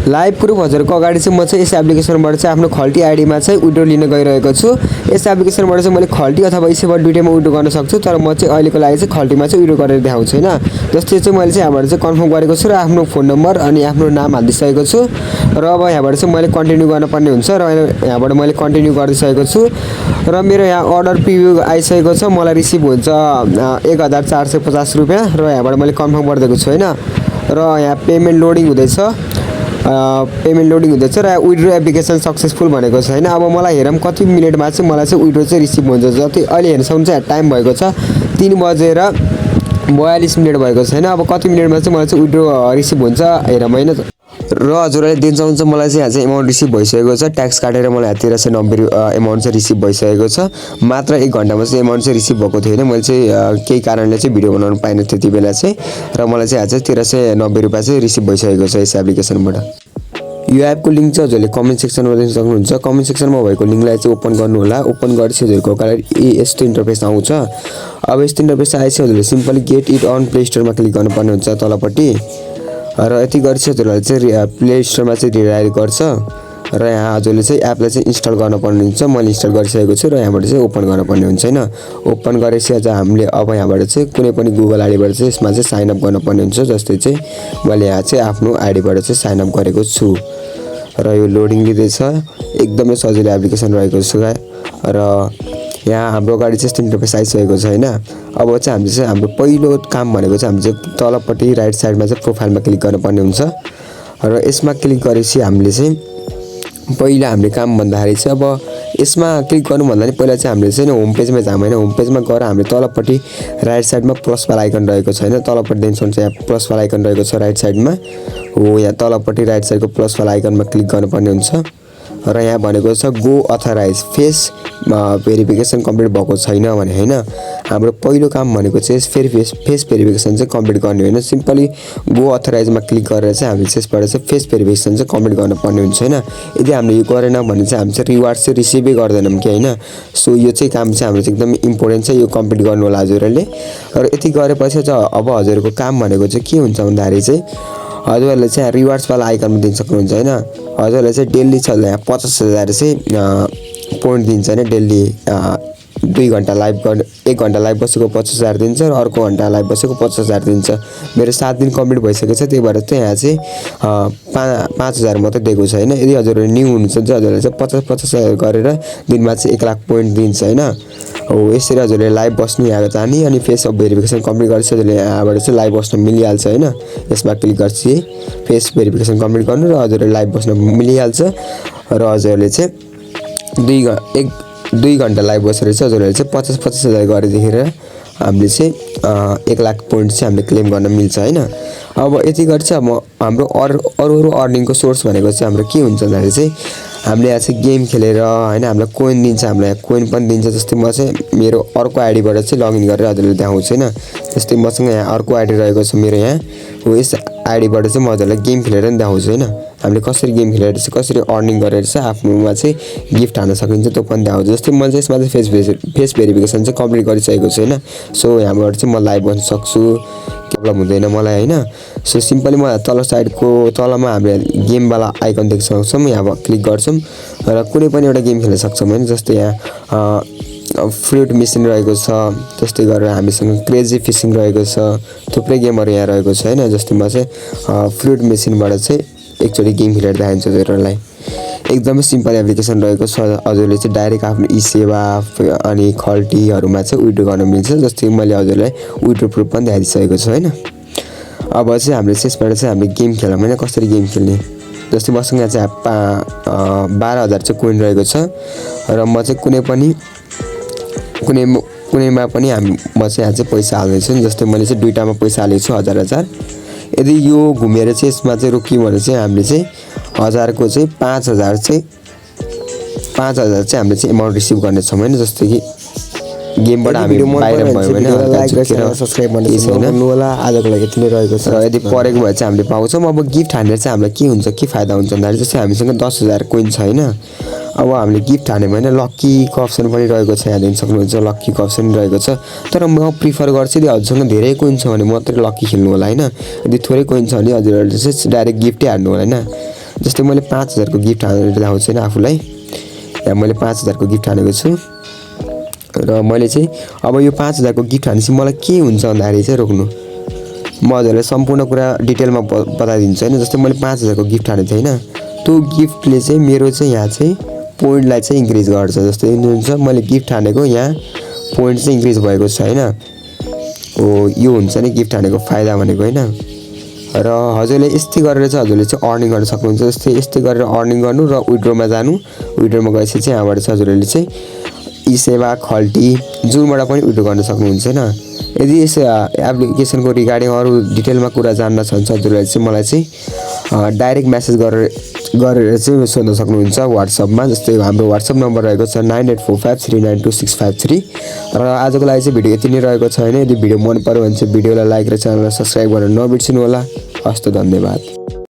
Live proof हजुरको अगाडि चाहिँ म चाहिँ यस एप्लिकेसनबाट चाहिँ आफ्नो खल्टी आइडीमा चाहिँ विड्रो लिन गइरहेको छु। यस एप्लिकेसनबाट चाहिँ मैले खल्टी अथवा इसेबाट दुईटैमा विड्रो गर्न सक्छु, तर म चाहिँ अहिलेको लागि चाहिँ खल्टीमा चाहिँ विड्रो गरेर देखाउँछु हैन। जस्तै चाहिँ मैले चाहिँ यहाँबाट चाहिँ कन्फर्म गरेको छु र आफ्नो फोन नम्बर अनि आफ्नो नाम हालिदिसकेको छु र अब यहाँबाट चाहिँ मैले कन्टिन्यू गर्नुपर्ने हुन्छ र यहाँबाट मैले कन्टिन्यू गरिसकेको छु र मेरो यहाँ अर्डर प्रिभ्यू आइसकेको छ। मलाई रिसिभ हुन्छ 1450 रुपैयाँ र यहाँबाट मैले कन्फर्म गरिदिएको छु हैन। र यहाँ पेमेन्ट लोडिङ हुँदैछ र विड्रो एप्लिकेसन सक्सेसफुल भनेको छ हैन। अब मलाई हेरौँ कति मिनेटमा चाहिँ मलाई चाहिँ विड्रो चाहिँ रिसिभ हुन्छ। जति अहिले हेर्नुसम्म चाहिँ टाइम भएको छ 3:42 भएको छ हैन। अब कति मिनेटमा चाहिँ मलाई चाहिँ विड्रो रिसिभ हुन्छ हेरौँ हैन। र हजुरले दिन चाहन्छ मलाई चाहिँ यहाँ चाहिँ एमाउन्ट रिसिभ भइसकेको छ। ट्याक्स काटेर मलाई 1390 एमाउन्ट चाहिँ रिसिभ भइसकेको छ। मात्र 1 घण्टामा चाहिँ एमाउन्ट चाहिँ रिसिभ भएको थियो हैन। मैले चाहिँ केही कारणले चाहिँ भिडियो बनाउन पाइनँ त्यति बेला चाहिँ, र मलाई चाहिँ आज 1390 रुपैयाँ चाहिँ रिसिभ भइसकेको छ यस एप्लिकेसनबाट। यो एपको लिङ्क चाहिँ हजुरले कमेन्ट सेक्सनमा देख्न सक्नुहुन्छ। कमेन्ट सेक्सनमा भएको लिङ्कलाई चाहिँ ओपन गर्नु होला। ओपन गरेपछि हजुरको अगाडि यस्तो इन्टरफेस आउँछ। अब यस्तो इन्टरफेस आएपछि हजुरले simply get it on play स्टोरमा क्लिक गर्नुपर्ने हुन्छ तलपट्टि, र यति गरेपछि हजुरले चाहिँ प्ले स्टोरमा चाहिँ रिडाइरेक्ट गर्छ र यहाँ हजुरले चाहिँ एपलाई चाहिँ इन्स्टल गर्नुपर्ने हुन्छ। मैले इन्स्टल गरिसकेको छु र यहाँबाट चाहिँ ओपन गर्नुपर्ने हुन्छ हैन। ओपन गरेपछि अझ हामीले अब यहाँबाट चाहिँ कुनै पनि गुगल आइडीबाट चाहिँ यसमा चाहिँ साइन अप गर्नुपर्ने हुन्छ। जस्तै चाहिँ मैले यहाँ चाहिँ आफ्नो आइडीबाट चाहिँ साइन अप गरेको छु र यो लोडिङ लिँदैछ। एकदमै सजिलो एप्लिकेसन रहेको छ र यहाँ हाम्रो अगाडि चाहिँ यस्तो इन्टरफेस आइसकेको छ हैन। अब चाहिँ हामीले चाहिँ हाम्रो पहिलो काम भनेको चाहिँ हामीले चाहिँ तलपट्टि राइट साइडमा चाहिँ प्रोफाइलमा क्लिक गर्नुपर्ने हुन्छ र यसमा क्लिक गरेपछि हामीले चाहिँ पहिला हामीले काम भन्दाखेरि चाहिँ अब यसमा क्लिक गर्नु भन्दा नि पहिला चाहिँ हामीले चाहिँ होम पेजमा जाम हैन। होम पेजमा गएर हामीले तलपट्टि राइट साइडमा प्लस वाला आइकन रहेको छ हैन। तलपट्टि देख्नुहुन्छ यहाँ प्लस वाला आइकन रहेको छ राइट साइडमा। हो यहाँ तलपट्टि राइट साइडको प्लस वाला आइकनमा क्लिक गर्नुपर्ने हुन्छ र यहाँ भनेको छ go authorise face verification complete भएको छैन भने हैन। हाम्रो पहिलो काम भनेको चाहिँ फेस भेरिफिकेसन चाहिँ कम्प्लिट गर्ने होइन। सिम्पली गो अथराइजमा क्लिक गरेर चाहिँ हामीले चाहिँ यसबाट चाहिँ फेस भेरिफिकेसन चाहिँ कम्प्लिट गर्नुपर्ने हुन्छ हैन। यदि हामीले यो गरेन भने चाहिँ हामी चाहिँ रिवार्ड चाहिँ रिसिभै गर्दैनौँ कि हैन। सो यो चाहिँ काम चाहिँ हाम्रो चाहिँ एकदमै इम्पोर्टेन्ट छ, यो कम्प्लिट गर्नु होला हजुरहरूले। र यति गरेपछि चाहिँ अब हजुरको काम भनेको चाहिँ के हुन्छ भन्दाखेरि चाहिँ हजुरहरूले चाहिँ रिवार्ड्स वाला आइकनमा दिन सक्नुहुन्छ हैन। हजुरहरूले चाहिँ डेली छ यहाँ 50,000 चाहिँ पोइन्ट दिन्छ हैन। डेली 2 घण्टा लाइभ गर्ने 1 घण्टा लाइभ बसेको 50,000 दिन्छ र अर्को घण्टा लाइभ बसेको 50,000 दिन्छ। मेरो 7 दिन कम्प्लिट भइसकेको छ, त्यही भएर चाहिँ यहाँ चाहिँ 5,000 मात्रै दिएको छ हैन। यदि हजुरहरू न्यू हुनुहुन्छ भने चाहिँ हजुरहरूले चाहिँ 50,000 गरेर दिनमा चाहिँ 1 लाख पोइन्ट दिन्छ हैन। हो यसरी हजुरले लाइभ बस्नु यहाँ जाने अनि फेस भेरिफिकेसन कम्प्लिट गरेपछि हजुरले यहाँबाट चाहिँ लाइभ बस्न मिलिहाल्छ हैन। यसमा क्लिक गरेपछि फेस भेरिफिकेसन कम्प्लिट गर्नु र हजुरले लाइभ बस्न मिलिहाल्छ र हजुरले चाहिँ 2 घण्टा लाइभ बसेर चाहिँ हजुरहरूले चाहिँ 50,000 गरेदेखि हामीले चाहिँ 1 लाख पोइन्ट चाहिँ हामीले क्लेम गर्न मिल्छ हैन। अब यति गरी चाहिँ हाम्रो अरू अर्निङको सोर्स भनेको चाहिँ हाम्रो के हुन्छ भन्दाखेरि चाहिँ हामीले यहाँ चाहिँ गेम खेलेर हैन हामीलाई कोइन दिन्छ, हामीलाई यहाँ कोइन पनि दिन्छ। जस्तै म चाहिँ मेरो अर्को आइडीबाट चाहिँ लगइन गरेर हजुरले देखाउँछु हैन। जस्तै मसँग यहाँ अर्को आइडी रहेको छ मेरो यहाँ। हो यस आइडीबाट चाहिँ म हजुरलाई गेम खेलेर पनि देखाउँछु हैन। हामीले कसरी गेम खेलेर चाहिँ कसरी अर्निङ गरेर चाहिँ आफ्नोमा चाहिँ गिफ्ट हाल्न सकिन्छ त्यो पनि देखाउँछु। जस्तै मैले चाहिँ यसमा चाहिँ फेस भेरिफिकेसन चाहिँ कम्प्लिट गरिसकेको छु हैन। सो यहाँबाट चाहिँ म लाइभ बस्न सक्छु, प्रब्लम हुँदैन मलाई हैन। सो सिम्पली म तल साइडको तलमा हामीले गेम वाला आइकन देख्न सक्छौँ, यहाँ क्लिक गर्छौँ र कुनै पनि एउटा गेम खेल्न सक्छौँ हैन। जस्तै यहाँ फ्रुट मिसिन रहेको छ, त्यस्तै गरेर हामीसँग क्रेजी फिसिङ रहेको छ, थुप्रै गेमहरू यहाँ रहेको छ हैन। जस्तै म चाहिँ फ्रुट मिसिनबाट चाहिँ एकचोटि गेम खेलेर देखाइदिन्छु हजुरहरूलाई। एकदमै सिम्पल एप्लिकेसन रहेको छ। हजुरले चाहिँ डाइरेक्ट आफ्नो ई सेवा अनि खल्टीहरूमा चाहिँ विड्रो गर्न मिल्छ। जस्तै मैले हजुरलाई विड्रो प्रुफ पनि देखाइदिइसकेको छु हैन। अब चाहिँ हामीले चाहिँ यसबाट चाहिँ हामीले गेम खेलौँ हैन, कसरी गेम खेल्ने। जस्तै मसँग यहाँ चाहिँ 12,000 चाहिँ कोइन रहेको छ र म चाहिँ कुनैमा पनि म चाहिँ यहाँ चाहिँ पैसा हाल्दैछु। जस्तै मैले चाहिँ दुईटामा पैसा हालेको छु 1000। यदि यो घुमेर चाहिँ यसमा चाहिँ रोकियो भने चाहिँ हामीले चाहिँ 1000 को चाहिँ 5,000 चाहिँ हामीले चाहिँ एमाउन्ट रिसिभ गर्नेछौँ हैन। जस्तै कि गेमबाट हामी बाहिर भयो भने लाइक र सब्स्क्राइब गर्नु होला। आजको लागि यति नै रहेको छ र यदि परेको भए चाहिँ हामीले पाउँछौँ। अब गिफ्ट हानेर चाहिँ हामीलाई के हुन्छ, के फाइदा हुन्छ भन्दाखेरि जस्तै हामीसँग 10,000 कोइन छ हैन। अब हामीले गिफ्ट हान्यो भने लक्कीको अप्सन पनि रहेको छ, यहाँ देख्न सक्नुहुन्छ लक्कीको अप्सन रहेको छ। तर म प्रिफर गर्छु यदि हजुरसँग धेरै कोइन छ भने मात्रै लक्की खेल्नु होला हैन। यदि थोरै कोइन छ भने हजुरहरूले चाहिँ डाइरेक्ट गिफ्टै हान्नु होला हैन। जस्तै मैले 5000 को गिफ्ट हानेर देखाउँछु हैन आफुलाई। यहाँ मैले 5000 को गिफ्ट हानेको छु र मैले चाहिँ अब यो 5000 को गिफ्ट हानेपछि मलाई के हुन्छ भन्दाखेरि चाहिँ रोक्नु म हजुरलाई सम्पूर्ण कुरा डिटेलमा बताइदिन्छु हैन। जस्तै मैले 5000 को गिफ्ट हानेको थिएँ हैन, त्यो गिफ्टले चाहिँ मेरो चाहिँ यहाँ चाहिँ पोइन्टलाई चाहिँ इन्क्रिज गर्छ। जस्तै हुन्छ मैले गिफ्ट हानेको यहाँ पोइन्ट चाहिँ इन्क्रिज भएको छ हैन। हो यो हुन्छ नि गिफ्ट हानेको फाइदा भनेको हैन। र हजुरले यस्तै गरेर चाहिँ हजुरले चाहिँ अर्निङ गर्न सक्नुहुन्छ। जस्तै यस्तै गरेर अर्निङ गर्नु र विथड्रोमा जानु। विथड्रोमा गएपछि चाहिँ यहाँबाट चाहिँ हजुरले चाहिँ ई सेवा खल्टी जुनबाट पनि विथड्रो गर्न सक्नुहुन्छ हैन। यदि यस एप्लिकेसनको रिगार्डिङ अरु डिटेलमा कुरा जान्न चाहनुहुन्छ हजुरले चाहिँ मलाई चाहिँ डाइरेक्ट मेसेज गरेर चाहिँ सोध्न सक्नुहुन्छ WhatsAppमा। जस्तै हाम्रो WhatsApp नम्बर रहेको छ 9845392653 र आजको लागि चाहिँ भिडियो यति नै रहेको छ हैन। यदि भिडियो मन पर्यो भने चाहिँ भिडियोलाई लाइक र च्यानललाई सब्स्क्राइब गर्न नबिर्सिनु होला। हस्त धन्यवाद।